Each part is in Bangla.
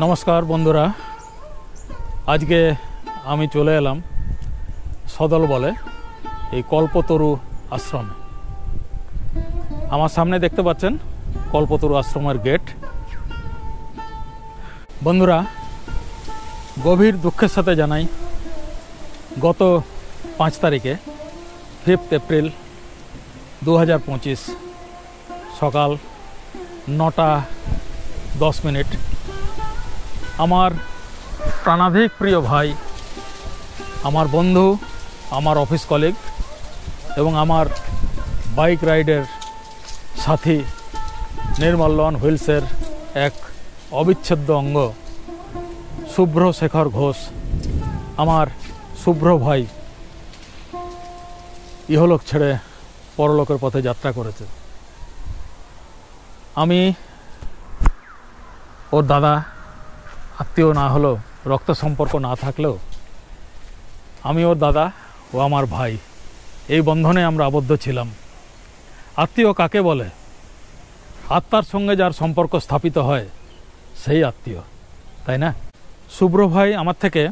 नमस्कार बंधुरा आज के आमी चले एलाम सदल बले এই কল্পতরু आश्रमे आमार सामने देखते पाচ্ছেন কল্পতরু आश्रमेर गेट। बंधुरा गभीर दुखेर साथे जानाई गत 5 तारिखे 5 एप्रिल 2025 सकाल 9टा 10 मिनट आमार प्राणाधिक प्रिय भाई आमार बंधु आमार अफिस कलिग एवं आमार बाइक राइडर साथी निर्मल्लन हुइल्सर एक अविच्छेद्य अंग शुभ्र शेखर घोष आमार शुभ्र भाई इहलोक छेड़े परलोकेर पथे यात्रा करेছে। आमी ओर दादा आत्मीय ना हलो रक्त सम्पर्क ना थाकलेও आमी ओर दादा ओ आमार भाई এই বন্ধনে আমরা আবদ্ধ ছিলাম। আত্মীয় কাকে বলে? আত্মার সঙ্গে যার সম্পর্ক স্থাপিত হয় সেই আত্মীয়, তাই না? শুভ্র ভাই আমার থেকে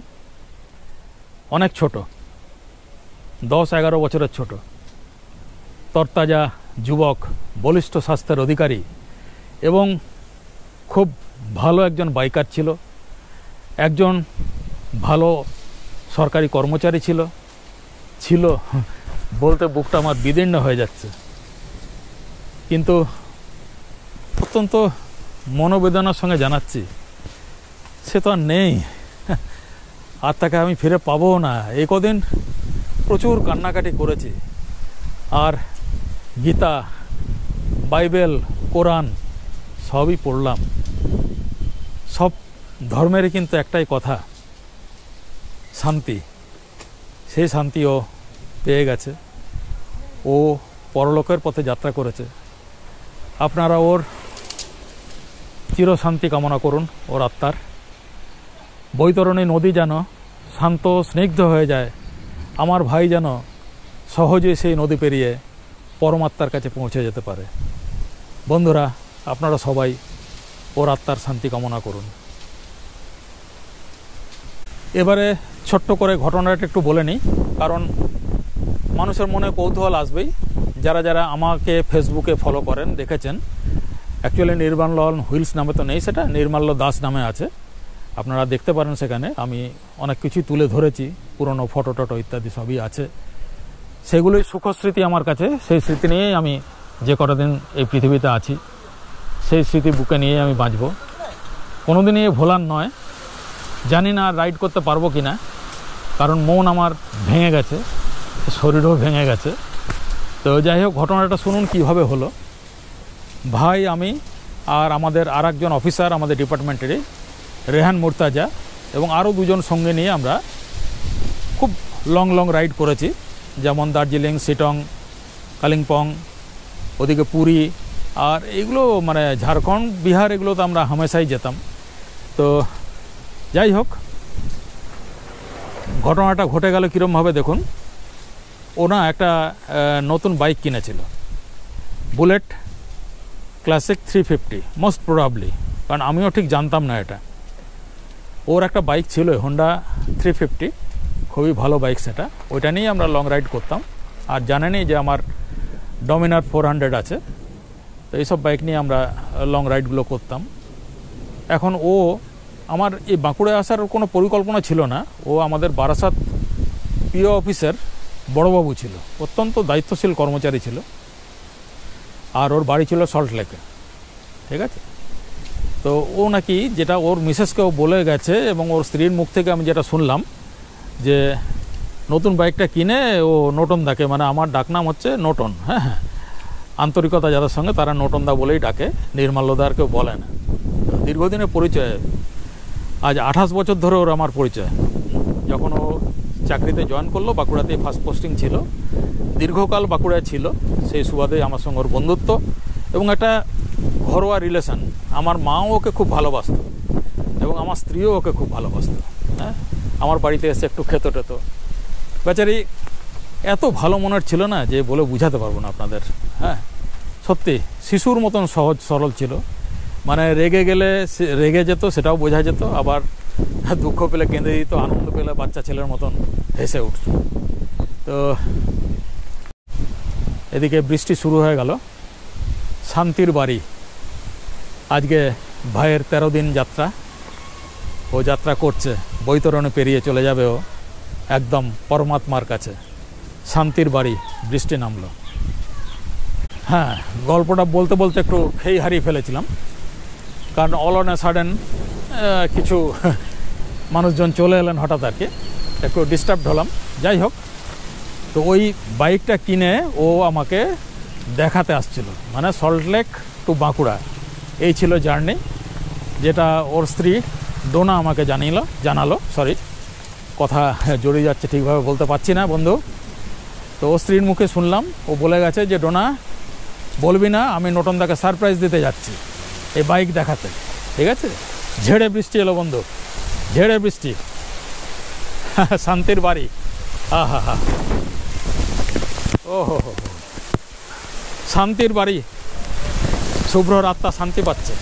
অনেক ছোট, 10-11 বছরের ছোট, তরতাজা যুবক, বলিষ্ঠ স্বাস্থ্যের অধিকারী এবং খুব ভালো একজন বাইকার ছিল, একজন ভালো সরকারি কর্মচারী ছিল বলতে বুকটা আমার বিদীর্ণ হয়ে যাচ্ছে, কিন্তু অত্যন্ত মনোবেদনার সঙ্গে জানাচ্ছি সে তো আর নেই, আর তাকে আমি ফিরে পাবো না। এই কদিন প্রচুর কান্নাকাটি করেছি, আর গীতা, বাইবেল, কোরআন সবই পড়লাম। সব ধর্মেরই কিন্তু একটাই কথা, শান্তি। সেই শান্তিও পেয়ে গেছে, ও পরলোকের পথে যাত্রা করেছে। আপনারা ওর চিরশান্তি কামনা করুন, ওর আত্মার। বৈতরণী নদী যেন শান্ত স্নিগ্ধ হয়ে যায়, আমার ভাই যেন সহজে সেই নদী পেরিয়ে পরমাত্মার কাছে পৌঁছে যেতে পারে। বন্ধুরা, আপনারা সবাই ওর আত্মার শান্তি কামনা করুন। এবারে ছোট্ট করে ঘটনাটা একটু বলে নিই, কারণ মানুষের মনে কৌতূহল আসবেই। যারা যারা আমাকে ফেসবুকে ফলো করেন দেখেছেন, অ্যাকচুয়ালি নির্মল্লন হুইলস নামে তো নেই, সেটা নির্মল্ল দাস নামে আছে। আপনারা দেখতে পারেন, সেখানে আমি অনেক কিছুই তুলে ধরেছি, পুরনো ফটো টটো ইত্যাদি সবই আছে। সেগুলোই সুখস্মৃতি আমার কাছে। সেই স্মৃতি নিয়েই আমি যে কটা দিন এই পৃথিবীতে আছি, সেই স্মৃতি বুকে নিয়ে আমি বাঁচব। কোনোদিনই ভোলার নয়। জানি না রাইড করতে পারবো কি না, কারণ মন আমার ভেঙে গেছে, শরীরও ভেঙে গেছে। তো যাই হোক, ঘটনাটা শুনুন কীভাবে হলো। ভাই, আমি আর আমাদের আর একজন অফিসার আমাদের ডিপার্টমেন্টেরই, রেহান মুর্তাজা, এবং আরও দুজন সঙ্গে নিয়ে আমরা খুব লং রাইড করেছি, যেমন দার্জিলিং, শিটং, কালিম্পং, ওদিকে পুরী, আর এগুলো মানে ঝাড়খণ্ড, বিহার, এগুলো তো আমরা হামেশাই যেতাম। তো যাই হোক, ঘটনাটা ঘটে গেল কীরকমভাবে দেখুন। ও না একটা নতুন বাইক কিনেছিল, বুলেট ক্লাসিক 350 মোস্ট প্রবাবলি, কারণ আমিও ঠিক জানতাম না এটা। ওর একটা বাইক ছিল হোন্ডা 350, খুবই ভালো বাইক সেটা। ওইটা নিয়েই আমরা লং রাইড করতাম। আর জানেনই যে আমার ডমিনার 400 আছে, তো এইসব বাইক নিয়ে আমরা লং রাইডগুলো করতাম। এখন ও আমার এই বাঁকুড়ায় আসার কোনো পরিকল্পনা ছিল না। ও আমাদের বারাসাত পিও অফিসের বড়বাবু ছিল, অত্যন্ত দায়িত্বশীল কর্মচারী ছিল, আর ওর বাড়ি ছিল সল্ট লেকে, ঠিক আছে। তো ও নাকি, যেটা ওর মিসেসকেও বলে গেছে এবং ওর স্ত্রীর মুখ থেকে আমি যেটা শুনলাম, যে নতুন বাইকটা কিনে ও নোটনদাকে, মানে আমার ডাকনাম হচ্ছে নোটন, হ্যাঁ, আন্তরিকতা যাদের সঙ্গে তারা নোটনদা বলেই ডাকে, নির্মল্লদা আর কেউ বলে না। দীর্ঘদিনের পরিচয়, আজ 28 বছর ধরে ওর আমার পরিচয়। যখন ও চাকরিতে জয়েন করলো, বাঁকুড়াতেই ফার্স্ট পোস্টিং ছিল, দীর্ঘকাল বাঁকুড়ায় ছিল, সেই সুবাদে আমার সঙ্গে ওর বন্ধুত্ব এবং একটা ঘরোয়া রিলেশন। আমার মাও ওকে খুব ভালোবাসত এবং আমার স্ত্রীও ওকে খুব ভালোবাসত। হ্যাঁ, আমার বাড়িতে এসে একটু খেতো টেতো। বেচারি এত ভালো মনের ছিল না যে বলে বুঝাতে পারবো না আপনাদের। হ্যাঁ, সত্যি শিশুর মতন সহজ সরল ছিল মানে রেগে গেলে রেগে যেত, সেটাও বোঝা যেত, আবার দুঃখ পেলে কেঁদে দিত, আনন্দ পেলে বাচ্চা ছেলের মতন হেসে উঠত। তো এদিকে বৃষ্টি শুরু হয়ে গেল। শান্তির বাড়ি, আজকে ভাইয়ের 13 দিন যাত্রা, ও যাত্রা করছে, বৈতরণে পেরিয়ে চলে যাবে ও একদম পরমাত্মার কাছে। শান্তির বাড়ি, বৃষ্টি নামলো। হ্যাঁ, গল্পটা বলতে বলতে একটু খেই হারিয়ে ফেলেছিলাম, কারণ অল অন এ সাডেন কিছু মানুষজন চলে এলেন হঠাৎ আর কি, একটু ডিস্টার্ব হলাম। যাই হোক, তো ওই বাইকটা কিনে ও আমাকে দেখাতে আসছিল, মানে সল্টলেক টু বাঁকুড়া, এই ছিল জার্নি, যেটা ওর স্ত্রী ডোনা আমাকে জানালো। সরি, কথা জড়িয়ে যাচ্ছে, ঠিকভাবে বলতে পারছি না বন্ধু। তো ও স্ত্রীর মুখে শুনলাম, ও বলে গেছে যে ডোনা বলবি না, আমি নটনদাকে সারপ্রাইজ দিতে যাচ্ছি এই বাইক দেখাতে। ঠিক আছে, ঝেড়ে বৃষ্টি এলো বন্ধু, ঝেড়ে বৃষ্টি। শান্তির বাড়ি, হা হা হা, ও হো হো, শান্তির বাড়ি, শুভ্রর আত্মা শান্তি পাচ্ছে।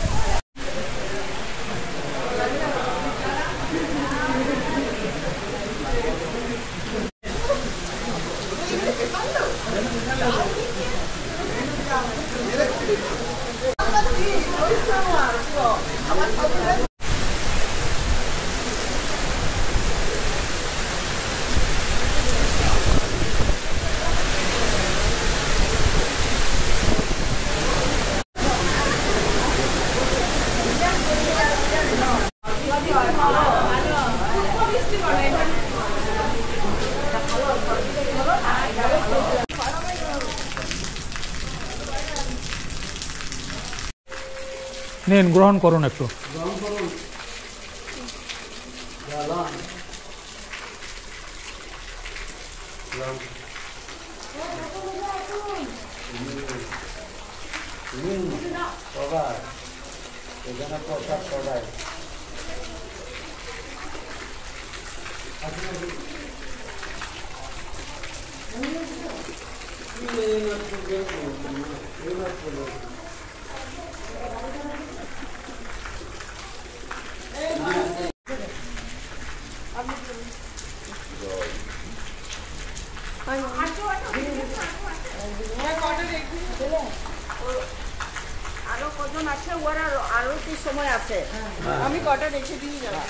নিন, গ্রহণ করুন একটু। আরো কজন আছে, ওরা আরো কি সময় আছে, আমি কটা রেখে দিয়ে যাবো।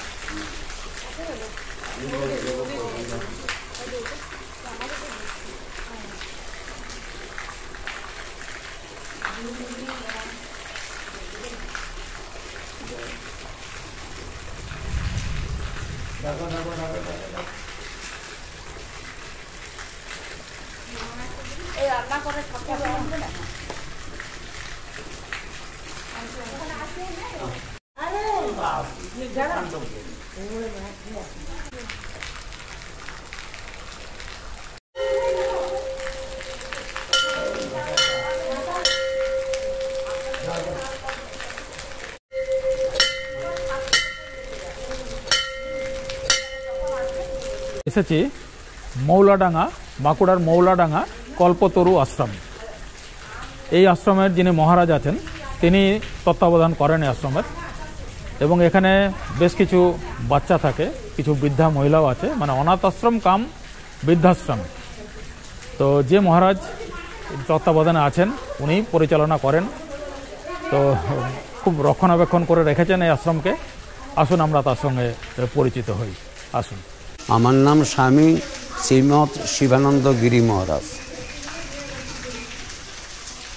এই রান্না করে থাকে না। এসেছি মৌলাডাঙ্গা, বাঁকুড়ার মৌলাডাঙ্গা কল্পতরু আশ্রম। এই আশ্রমের যিনি মহারাজ আছেন তিনি তত্ত্বাবধান করেন এই আশ্রমের, এবং এখানে বেশ কিছু বাচ্চা থাকে, কিছু বৃদ্ধা মহিলাও আছে, মানে অনাথ আশ্রম কাম বৃদ্ধাশ্রম। তো যে মহারাজ তত্ত্বাবধানে আছেন উনি পরিচালনা করেন, তো খুব রক্ষণাবেক্ষণ করে রেখেছেন এই আশ্রমকে। আসুন আমরা তার সঙ্গে পরিচিত হই, আসুন। আমার নাম স্বামী শ্রীমৎ শিবানন্দ গিরি মহারাজ।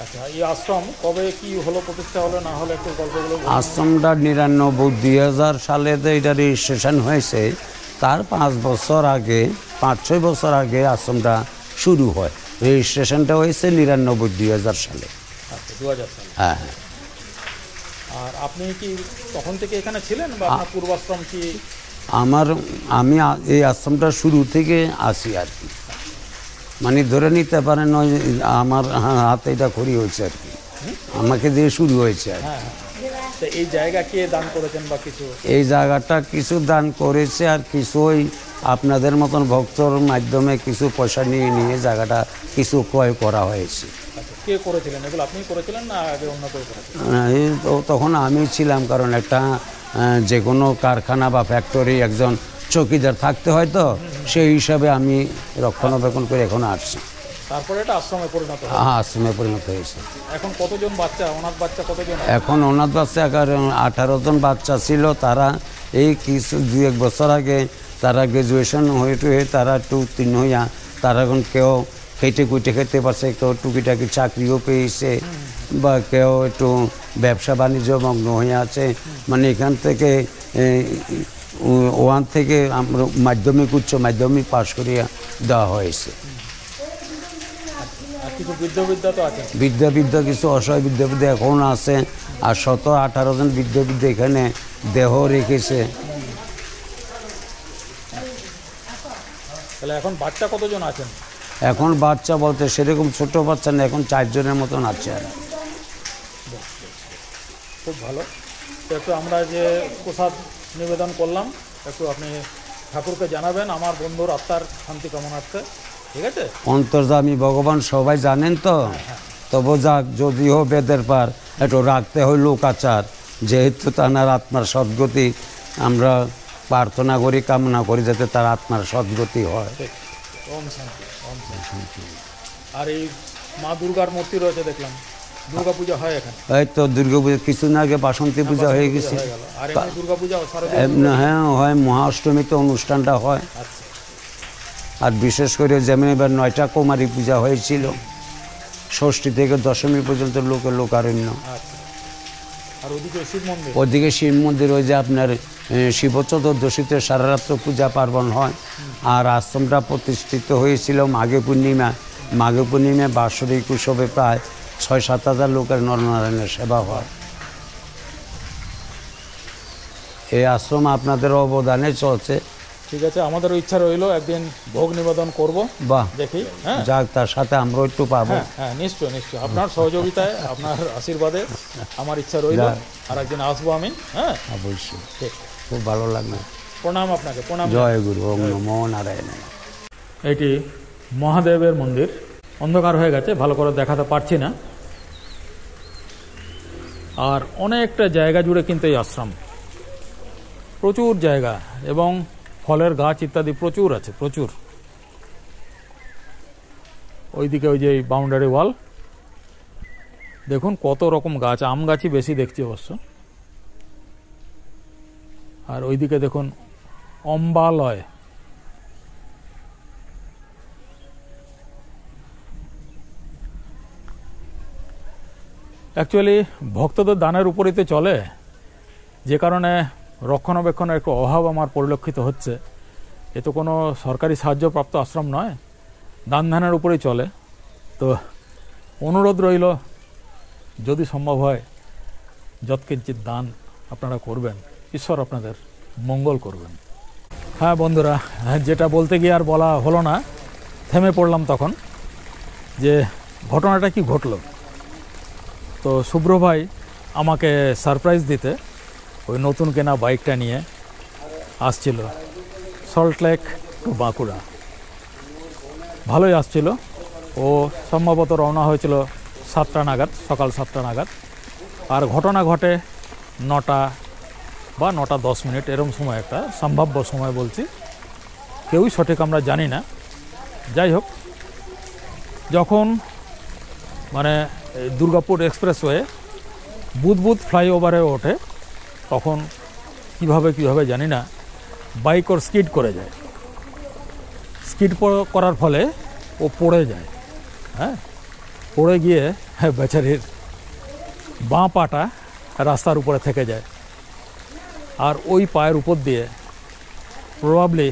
আচ্ছা, এই আশ্রম কবে কি হলো, প্রতিষ্ঠা হলো না হলো একটু গল্পগুলো। আশ্রমটা 99-2000 সালে এটা রেজিস্ট্রেশন হয়েছে, তার 5 বছর আগে, 5-6 বছর আগে আশ্রমটা শুরু হয়। রেজিস্ট্রেশনটা হয়েছে 99-2000 সালে। আচ্ছা, 2000 সালে। হ্যাঁ হ্যাঁ। আর আপনি কি তখন থেকে এখানে ছিলেন বা আপনার পূর্বাশ্রম কি? আমি এই আশ্রমটা শুরু থেকে আসি আর কি, মানে ধরে নিতে পারেন আমার হাতে এটা খড়ি হয়েছে আর কি, আমাকে দিয়ে শুরু হয়েছে আর কি। তো এই জায়গা কে দান করেছেন বা কিছু? এই জায়গাটা কিছু দান করেছে, আর কিছুই আপনাদের মতন ভক্তর মাধ্যমে কিছু পয়সা নিয়ে জায়গাটা কিছু ক্রয় করা হয়েছে। আচ্ছা, কে করেছিলেন এগুলো? আপনি করেছিলেন না আগে অন্য কেউ করেছিলেন? তখন আমি ছিলাম, কারণ একটা যে কোনো কারখানা বা ফ্যাক্টরি একজন চৌকিদার থাকতে হয়, তো সেই হিসাবে আমি রক্ষণাবেক্ষণ করে এখন আসছি। তারপরে এটা আশ্রমে পরিণত হয়? আশ্রমে পরিণত হয়েছে। এখন কতজন বাচ্চা, অনাথ বাচ্চা কতজন? এখন অনাথ বাচ্চা 18 জন বাচ্চা ছিল। তারা এই কিছু 2-1 বছর আগে তারা গ্র্যাজুয়েশন হয়ে তারা একটু উত্তীর্ণ হইয়া তারা এখন কেউ খেটে কুটে খেতে পারছে, কেউ টুকিটাকি চাকরিও পেয়েছে, বা কেউ একটু ব্যবসা বাণিজ্য মগ্ন হয়ে আছে। মানে এখান থেকে 1 থেকে আমরা মাধ্যমিক উচ্চ মাধ্যমিক পাশ করিয়া দেওয়া হয়েছে। কিছু বৃদ্ধবিদ্যা তো আছে? বিদ্যা কিছু অসহায় বিদ্যা এখন আছে। আর 17-18 জন বিদ্যা এখানে দেহ রেখেছে। তাহলে এখন বাচ্চা কতজন আছেন? এখন বাচ্চা বলতে সেরকম ছোট বাচ্চা না, এখন 4 জনের মতন আছে। আর খুব ভালো। তো একটু আমরা যে প্রসাদ নিবেদন করলাম, একটু আপনি ঠাকুরকে জানাবেন আমার বন্ধুর আত্মার শান্তি কামনার্থে, ঠিক আছে? অন্তর্যামী ভগবান সবাই জানেন তো, তবু যাক, যদিও বেদের পার একটু রাখতে হয় লোকাচার, যেহেতু তার আত্মার সদ্গতি আমরা প্রার্থনা করি, কামনা করি যাতে তার আত্মার সদ্গতি হয়। ওম শান্তি, ওম শান্তি। আর এই মা দুর্গার মূর্তি রয়েছে দেখলাম, দুর্গা পূজা হয় এখানে? এই তো দুর্গা পূজা কিছুদিন আগে বাসন্তী পূজা হয়ে গেছে। আর এমনি দুর্গা পূজা হ্যাঁ হয়, মহাষ্টমীতে অনুষ্ঠানটা হয়। আচ্ছা। আর বিশেষ করে যেমন এবার 9টা কুমারী পূজা হয়েছিল, ষষ্ঠী থেকে দশমী পর্যন্ত লোকারণ্য। আচ্ছা। আর ওদিকে শিব মন্দির? ওদিকে শিব মন্দির, ওই যে আপনার শিব চতুর্দশীতে সারারাত্র পূজা পার্বণ হয়। আর আশ্রমটা প্রতিষ্ঠিত হয়েছিল মাঘে পূর্ণিমা বাৎসরিক উৎসবে প্রায় 6-7 হাজার লোকের নরনারায়ণের সেবা হয়। এই আশ্রম আপনাদের অবদানে চলছে। ঠিক আছে, আমাদেরও ইচ্ছা রইল একদিন ভোগ নিবেদন করব। বাহ, দেখি। হ্যাঁ, যাক, তার সাথে আমরা একটু পাবো। হ্যাঁ, নিশ্চয়। আপনার সহযোগিতায়, আপনার আশীর্বাদে আমার ইচ্ছা রইল, আর একদিন আসবো আমি। হ্যাঁ, অবশ্যই। ঠিক, খুব ভালো লাগবে। প্রণাম আপনাকে। প্রণাম। জয় গুরু। ওম নমো নারায়ণ। এটি মহাদেবের মন্দির। অন্ধকার হয়ে গেছে, ভালো করে দেখাতে পারছি না। আর অনেকটা জায়গা জুড়ে কিন্তু এই আশ্রম, প্রচুর জায়গা, এবং ফলের গাছ ইত্যাদি প্রচুর আছে, প্রচুর। ওইদিকে ওই যে বাউন্ডারি ওয়াল, দেখুন কত রকম গাছ, আম গাছই বেশি দেখছি অবশ্য। আর ওইদিকে দেখুন অম্বালয়। অ্যাকচুয়ালি ভক্তদের দানের উপরেই তো চলে, যে কারণে রক্ষণাবেক্ষণের একটু অভাব আমার পরিলক্ষিত হচ্ছে। এ তো কোনো সরকারি সাহায্যপ্রাপ্ত আশ্রম নয়, দান ধ্যানের উপরেই চলে। তো অনুরোধ রইল, যদি সম্ভব হয় যৎকিঞ্চিৎ দান আপনারা করবেন, ঈশ্বর আপনাদের মঙ্গল করবেন। হ্যাঁ বন্ধুরা, যেটা বলতে গিয়ে আর বলা হলো না, থেমে পড়লাম তখন, যে ঘটনাটা কি ঘটলো। তো শুভ্র ভাই আমাকে সারপ্রাইজ দিতে ওই নতুন কেনা বাইকটা নিয়ে আসছিল সল্টলেক টু বাঁকুড়া। ভালোই আসছিল। ও সম্ভবত রওনা হয়েছিল 7টা নাগাদ, সকাল 7টা নাগাদ। আর ঘটনা ঘটে 9টা বা 9টা 10 মিনিট এরম সময়, একটা সম্ভাব্য সময় বলছি, কেউই সঠিক আমরা জানি না। যাই হোক, যখন মানে দুর্গাপুর এক্সপ্রেসওয়ে বুদবুদ ফ্লাইওভারে ওঠে, তখন কিভাবে জানি না বাইক ওর স্কিড করে যায়। স্কিড করার ফলে ও পড়ে যায়। হ্যাঁ, পড়ে গিয়ে বেচারির বাঁ পাটা রাস্তার উপরে থেকে যায়। আর ওই পায়ের উপর দিয়ে প্রবাবলি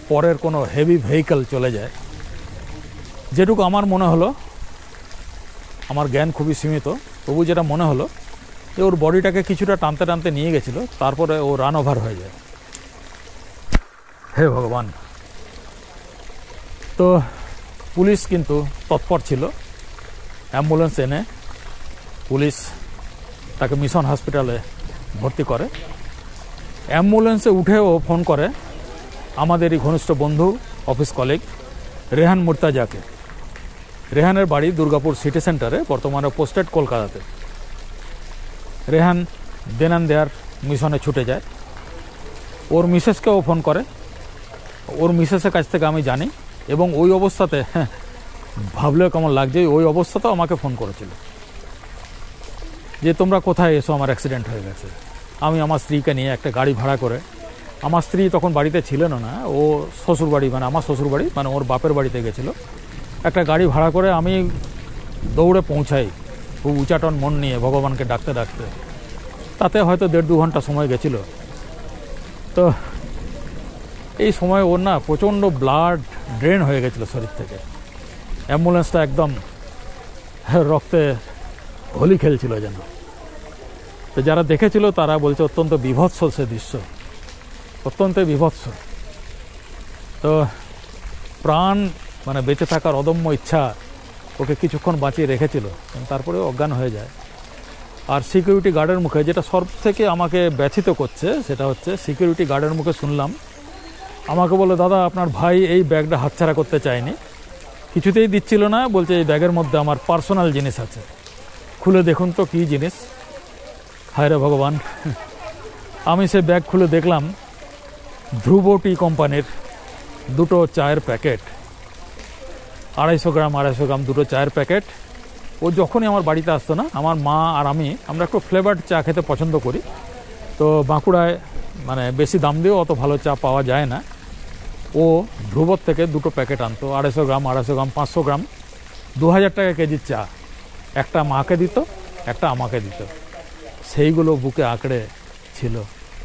পরের কোনো হেভি ভেহিকল চলে যায়। যেটুকু আমার মনে হলো, আমার জ্ঞান খুবই সীমিত, তবু যেটা মনে হলো যে ওর বডিটাকে কিছুটা টানতে টানতে নিয়ে গেছিলো, তারপরে ও রান ওভার হয়ে যায়। হে ভগবান! তো পুলিশ কিন্তু তৎপর ছিল, অ্যাম্বুলেন্স এনে পুলিশ তাকে মিশন হসপিটালে ভর্তি করে। অ্যাম্বুলেন্সে উঠেও ফোন করে আমাদেরই ঘনিষ্ঠ বন্ধু, অফিস কলিগ রেহান মুর্তাজাকে, রেহানের বাড়ি দুর্গাপুর সিটি সেন্টারে, বর্তমানে পোস্টেড কলকাতাতে। রেহান দেন অ্যান্ড দেয়ার মিশনে ছুটে যায়। ওর মিসেসকেও ফোন করে, ওর মিসেসের কাছ থেকে আমি জানি, এবং ওই অবস্থাতে ভাবলেও কেমন লাগছে, ওই অবস্থাতেও আমাকে ফোন করেছিল যে তোমরা কোথায় এসো, আমার অ্যাক্সিডেন্ট হয়ে গেছে। আমি আমার স্ত্রীকে নিয়ে একটা গাড়ি ভাড়া করে, আমার স্ত্রী তখন বাড়িতে ছিলেন না, ও শ্বশুরবাড়ি মানে আমার শ্বশুরবাড়ি মানে ওর বাপের বাড়িতে গেছিলো, একটা গাড়ি ভাড়া করে আমি দৌড়ে পৌঁছাই খুব উচাটন মন নিয়ে ভগবানকে ডাকতে ডাকতে। তাতে হয়তো 1.5-2 ঘন্টা সময় গেছিল। তো এই সময় ওর না প্রচণ্ড ব্লাড ড্রেন হয়ে গেছিলো শরীর থেকে, অ্যাম্বুলেন্সটা একদম রক্তে হোলি খেলছিল যেন। তো যারা দেখেছিল তারা বলছে অত্যন্ত বিভৎস সে দৃশ্য, অত্যন্ত বিভৎস। তো প্রাণ মানে বেঁচে থাকার অদম্য ইচ্ছা ওকে কিছুক্ষণ বাঁচিয়ে রেখেছিল, তারপরে অজ্ঞান হয়ে যায়। আর সিকিউরিটি গার্ডের মুখে যেটা সব থেকে আমাকে ব্যথিত করছে সেটা হচ্ছে, সিকিউরিটি গার্ডের মুখে শুনলাম, আমাকে বলে দাদা আপনার ভাই এই ব্যাগটা হাতছাড়া করতে চায়নি, কিছুতেই দিচ্ছিল না, বলছে এই ব্যাগের মধ্যে আমার পার্সোনাল জিনিস আছে, খুলে দেখুন তো কী জিনিস। হায় রে ভগবান, আমি সে ব্যাগ খুলে দেখলাম ধ্রুব টি কোম্পানির 2 চায়ের প্যাকেট, 250 গ্রাম 2 চায়ের প্যাকেট। ও যখনই আমার বাড়িতে আসতো না, আমার মা আর আমরা একটু ফ্লেভার্ড চা খেতে পছন্দ করি। তো বাঁকুড়ায় মানে বেশি দাম দিয়েও অত ভালো চা পাওয়া যায় না। ও ধ্রুবর থেকে 2 প্যাকেট আনতো, 250 গ্রাম 500 গ্রাম, 2000 টাকা কেজির চা। একটা মাকে দিত, একটা আমাকে দিত। সেইগুলো বুকে আঁকড়ে ছিল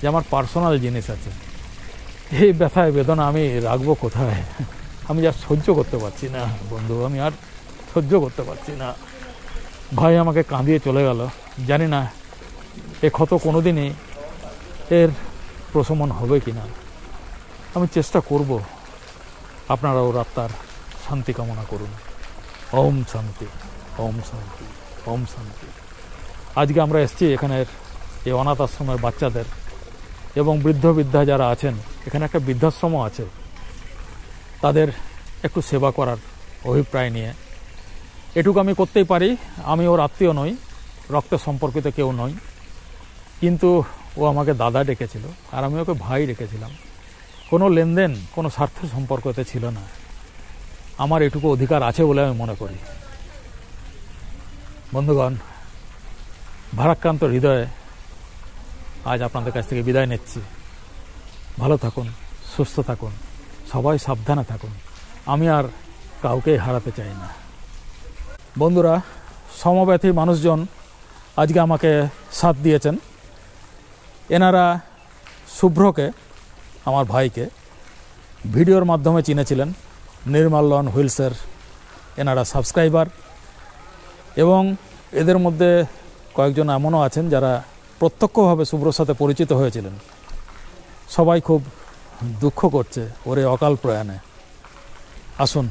যে আমার পার্সোনাল জিনিস আছে। এই ব্যথায় বেদনা আমি রাখবো কোথায়? আমি আর সহ্য করতে পারছি না বন্ধু, আমি আর সহ্য করতে পারছি না। ভাই আমাকে কাঁদিয়ে চলে গেল। জানি না এ ক্ষত কোনোদিনই এর প্রশমন হবে কি না। আমি চেষ্টা করব। আপনারা ওর আত্মার শান্তি কামনা করুন। ওম শান্তি, ওম শান্তি, ওম শান্তি। আজকে আমরা এসেছি এখানের এই অনাথ আশ্রমের বাচ্চাদের এবং বৃদ্ধ বৃদ্ধা যারা আছেন, এখানে একটা বৃদ্ধাশ্রমও আছে, তাদের একটু সেবা করার অভিপ্রায় নিয়ে। এটুকু আমি করতেই পারি। আমি ওর আত্মীয় নই, রক্তের সম্পর্কিত কেউ নই, কিন্তু ও আমাকে দাদা ডেকেছিল আর আমি ওকে ভাই ডেকেছিলাম। কোনো লেনদেন, কোনো স্বার্থের সম্পর্ক এতে ছিল না। আমার এটুকু অধিকার আছে বলে আমি মনে করি। বন্ধুগণ, ভারাক্রান্ত হৃদয়ে আজ আপনাদের কাছ থেকে বিদায় নিচ্ছি। ভালো থাকুন, সুস্থ থাকুন, সবাই সাবধানে থাকুন। আমি আর কাউকেই হারাতে চাই না। বন্ধুরা, সমব্যথী মানুষজন আজকে আমাকে সাথ দিয়েছেন। এনারা শুভ্রকে, আমার ভাইকে, ভিডিওর মাধ্যমে চিনেছিলেন। নির্মাল লন হুইলসের এনারা সাবস্ক্রাইবার, এবং এদের মধ্যে কয়েকজন এমনও আছেন যারা প্রত্যক্ষভাবে শুভ্রর সাথে পরিচিত হয়েছিলেন। সবাই খুব দুঃখ করছে ওর এই অকাল প্রয়াণে। আসুন।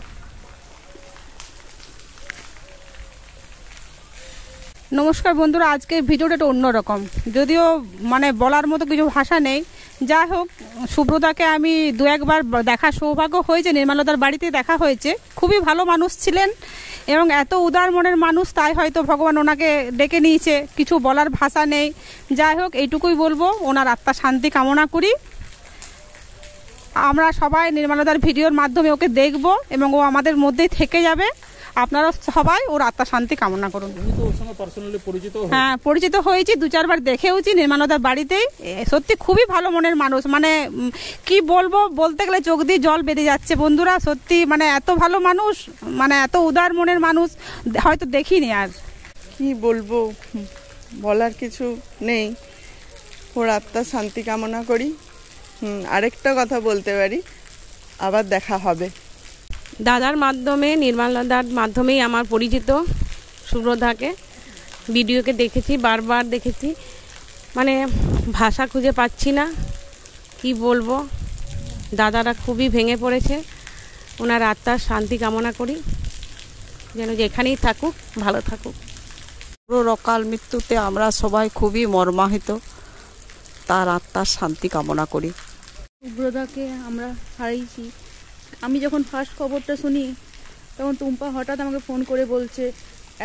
নমস্কার বন্ধুরা, আজকে ভিডিওটা একটু অন্যরকম, যদিও মানে বলার মতো কিছু ভাষা নেই। যাই হোক, শুভ্রদাকে আমি 2-1 বার দেখার সৌভাগ্য হয়েছে, নির্মলদার বাড়িতে দেখা হয়েছে। খুবই ভালো মানুষ ছিলেন এবং এত উদার মনের মানুষ, তাই হয়তো ভগবান ওনাকে ডেকে নিয়েছে। কিছু বলার ভাষা নেই। যাই হোক, এইটুকুই বলবো, ওনার আত্মা শান্তি কামনা করি। আমরা সবাই নির্মলদার ভিডিওর মাধ্যমে ওকে দেখব এবং ও আমাদের মধ্যেই থেকে যাবে। আপনারা সবাই ওর আত্মা শান্তি কামনা করুন। হ্যাঁ, পরিচিত হয়েছি, 2-4 বার দেখেওছি নির্মলদার বাড়িতেই। সত্যি খুবই ভালো মনের মানুষ, মানে কি বলবো, বলতে গেলে চোখ দিয়ে জল বেরিয়ে যাচ্ছে বন্ধুরা। সত্যি মানে এত ভালো মানুষ, মানে এত উদার মনের মানুষ হয়তো দেখিনি। আর কি বলবো, বলার কিছু নেই। ওর আত্মার শান্তি কামনা করি। আরেকটা কথা বলতে পারি, আবার দেখা হবে। দাদার মাধ্যমে, নির্মলদার মাধ্যমেই আমার পরিচিত শুভ্রদাকে। ভিডিওকে দেখেছি, বারবার দেখেছি, মানে ভাষা খুঁজে পাচ্ছি না, কি বলবো। দাদারা খুবই ভেঙে পড়েছে। ওনার আত্মার শান্তি কামনা করি, যেন যেখানেই থাকুক ভালো থাকুক। শুভ্রর অকাল মৃত্যুতে আমরা সবাই খুবই মর্মাহত। তার আত্মার শান্তি কামনা করি। শুভ্রদাকে আমরা হারিয়েছি। আমি যখন ফার্স্ট খবরটা শুনি তখন টুম্পা হঠাৎ আমাকে ফোন করে বলছে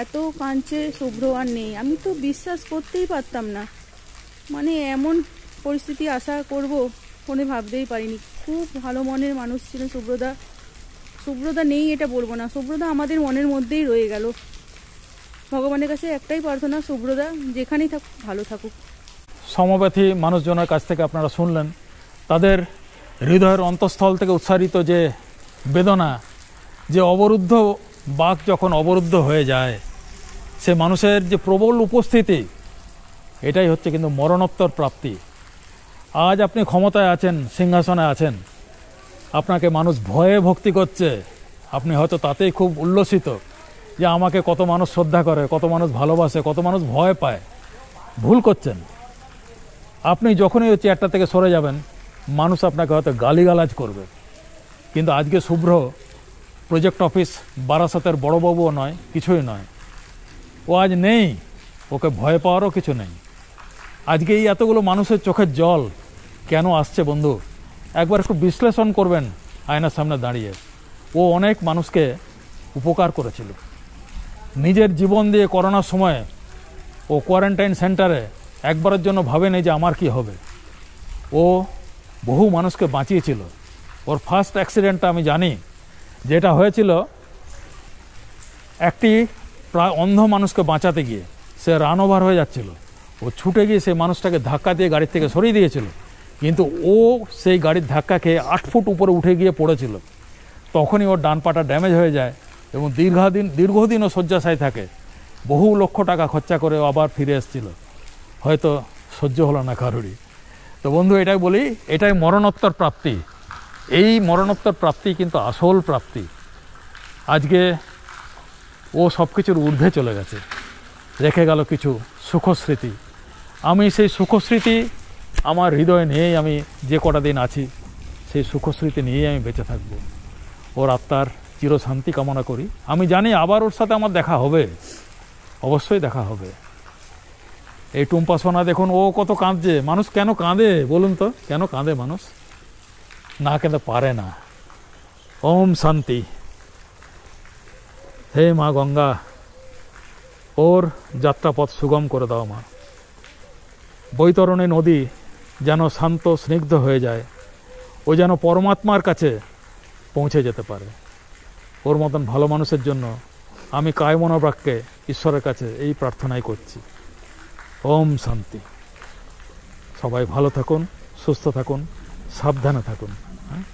এত কাঁদছে শুভ্র আর নেই। আমি তো বিশ্বাস করতেই পারতাম না, মানে এমন পরিস্থিতি আশা করব ফোনে ভাবতেই পারিনি। খুব ভালো মনের মানুষ ছিল শুভ্রদা। শুভ্রদা নেই এটা বলবো না, শুভ্রদা আমাদের মনের মধ্যেই রয়ে গেল। ভগবানের কাছে একটাই প্রার্থনা, শুভ্রদা যেখানেই থাকুক ভালো থাকুক। সমব্যথী মানুষজনের কাছ থেকে আপনারা শুনলেন তাদের হৃদয়ের অন্তঃস্থল থেকে উচ্চারিত যে বেদনা, যে অবরুদ্ধ বাক যখন অবরুদ্ধ হয়ে যায়, সে মানুষের যে প্রবল উপস্থিতি, এটাই হচ্ছে কিন্তু মরণোত্তর প্রাপ্তি। আজ আপনি ক্ষমতায় আছেন, সিংহাসনে আছেন, আপনাকে মানুষ ভয়ে ভক্তি করছে, আপনি হয়তো তাতেই খুব উল্লসিত যে আমাকে কত মানুষ শ্রদ্ধা করে, কত মানুষ ভালোবাসে, কত মানুষ ভয় পায়। ভুল করছেন। আপনি যখনই ওই চেয়ারটা থেকে সরে যাবেন, মানুষ আপনাকে হয়তো গালিগালাজ করবে। কিন্তু আজকে শুভ্র প্রজেক্ট অফিস বারাসাতের বড়বাবুও নয়, কিছুই নয়। ও আজ নেই, ওকে ভয় পাওয়ারও কিছু নেই। আজকে এই এতগুলো মানুষের চোখের জল কেন আসছে বন্ধু, একবার একটু বিশ্লেষণ করবেন আয়নার সামনে দাঁড়িয়ে। ও অনেক মানুষকে উপকার করেছিল নিজের জীবন দিয়ে। করোনার সময় ও কোয়ারেন্টাইন সেন্টারে একবারের জন্য ভাবেনি যে আমার কি হবে। ও বহু মানুষকে বাঁচিয়েছিল। ওর ফার্স্ট অ্যাক্সিডেন্টটা আমি জানি, যেটা হয়েছিল একটি প্রায় অন্ধ মানুষকে বাঁচাতে গিয়ে। সে রান ওভার হয়ে যাচ্ছিল, ও ছুটে গিয়ে সেই মানুষটাকে ধাক্কা দিয়ে গাড়ির থেকে সরিয়ে দিয়েছিল, কিন্তু ও সেই গাড়ির ধাক্কা খেয়ে 8 ফুট উপরে উঠে গিয়ে পড়েছিল। তখনই ওর ডান পাটা ড্যামেজ হয়ে যায় এবং দীর্ঘদিন ও শয্যাশায়ী থাকে। বহু লক্ষ টাকা খরচা করে ও আবার ফিরে এসেছিল, হয়তো সহ্য হলো না কারোরই। তো বন্ধু, এটাই বলি, এটাই মরণোত্তর প্রাপ্তি। এই মরণোত্তর প্রাপ্তি কিন্তু আসল প্রাপ্তি। আজকে ও সব কিছুর ঊর্ধ্বে চলে গেছে, রেখে গেল কিছু সুখস্মৃতি। আমি সেই সুখস্মৃতি আমার হৃদয়ে নিয়েই আমি যে কটা দিন আছি, সেই সুখস্মৃতি নিয়েই আমি বেঁচে থাকব। ওর আত্মার চিরশান্তি কামনা করি। আমি জানি আবার ওর সাথে আমার দেখা হবে, অবশ্যই দেখা হবে। এই টুম্পা সোনা দেখুন, ও কত কাঁদছে। মানুষ কেন কাঁদে বলুন তো, কেন কাঁদে মানুষ? না কেঁদে পারে না। ওম শান্তি। হে মা গঙ্গা, ওর যাত্রাপথ সুগম করে দাও মা। বৈতরণী নদী যেন শান্ত স্নিগ্ধ হয়ে যায়, ও যেন পরমাত্মার কাছে পৌঁছে যেতে পারে। ওর মতন ভালো মানুষের জন্য আমি কায়মনোবাক্যে ঈশ্বরের কাছে এই প্রার্থনাই করছি। ওম শান্তি। সবাই ভালো থাকুন, সুস্থ থাকুন, সাবধানে থাকুন। হ্যাঁ।